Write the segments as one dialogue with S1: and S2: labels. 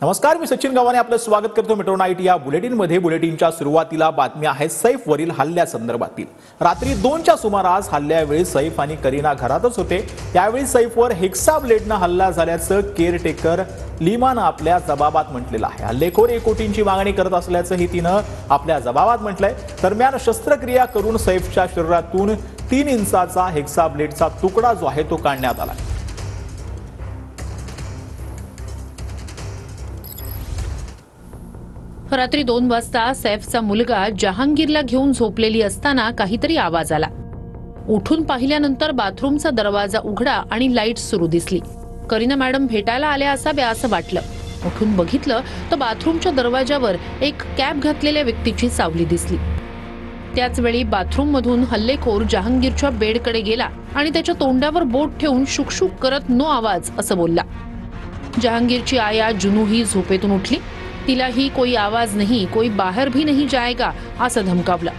S1: नमस्कार, मी सचिन गावाने आपलं स्वागत करतो मेट्रो नाईट या बुलेटिनमध्ये। बुलेटिनच्या सुरुवातीला बातमी आहे सैफवरील हल्ल्यासंदर्भातील। रात्री 2च्या सुमारास हल्ल्यावेळी सैफ आणि करीना घरातच होते। यावेळी सैफवर हेक्सा ब्लेडनं हल्ला झाल्याचं केअरटेकर लीमानं आपल्या जबाबात म्हटलेलं आहे। हल्लेखोर 1 कोटींची मागणी करत असल्याचंही तिनं आपल्या जबाबात म्हटलंय। दरम्यान शस्त्रक्रिया करून सैफच्या शरीरातून 3 इंचाचा हेक्सा ब्लेडचा तुकडा जो आहे तो काढण्यात आला।
S2: रात्री 2 वाजता सैफचा मुलगा जहांगीरला घेऊन झोपलेली असताना काहीतरी आवाज आला। उठून पाहिल्यानंतर बाथरूमचा दरवाजा उघडा आणि लाईट सुरू दिसली। करीना मॅडम भेटायला आल्या असाव्या असं वाटलं। उठून बघितलं तर बाथरूमच्या दरवाजावर एक कॅप घातलेल्या व्यक्तीची सावली दिसली। त्याच वेळी बाथरूम मधून हल्लेखोर जहांगीरच्या बेडकडे गेला आणि त्याच्या तोंडावर बोट ठेवून शुकशुक करत नो आवाज असं बोलला। जहांगीरची आया जुनू ही झोपेतून उठली। तिलाही कोई आवाज नहीं, कोई बाहर भी नहीं जाएगा असं धमकावलं।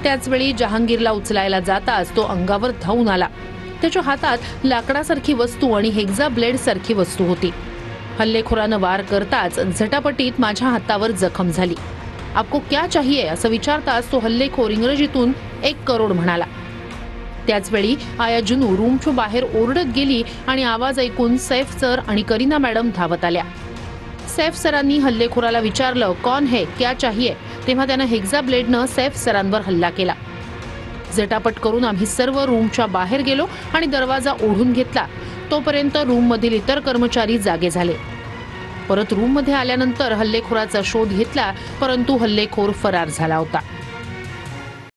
S2: त्याच वेळी जहांगीरला उचलायला जाताच तो अंगावर धावून आला। त्याच्या हातात लाकडासारखी वस्तू आणि हेक्सा ब्लेड सारखी वस्तू होती। हल्लेखोरानं वार करताच झटापटीत माझ्या हातावर जखम झाली। आपको क्या चाहिए असं विचारताच तो हल्लेखोर इंग्रजीतून 1 करोड म्हणाला। त्याच वेळी आया जुनू रूमच्या बाहेर ओरडत गेली आणि आवाज ऐकून सैफ सर आणि करीना मॅडम धावत आल्या। सैफ सरांनी हल्लेखोराला विचारलं कौन है क्या चाहिए, तेव्हा त्यानं हेक्सा ब्लेडनं सैफ सरांवर हल्ला केला। झटापट करून आम्ही सर्व रूमच्या बाहेर गेलो आणि दरवाजा ओढून घेतला। तोपर्यंत रूममधील इतर कर्मचारी जागे झाले। परत रूममध्ये आल्यानंतर हल्लेखोराचा शोध घेतला, परंतु हल्लेखोर फरार झाला होता।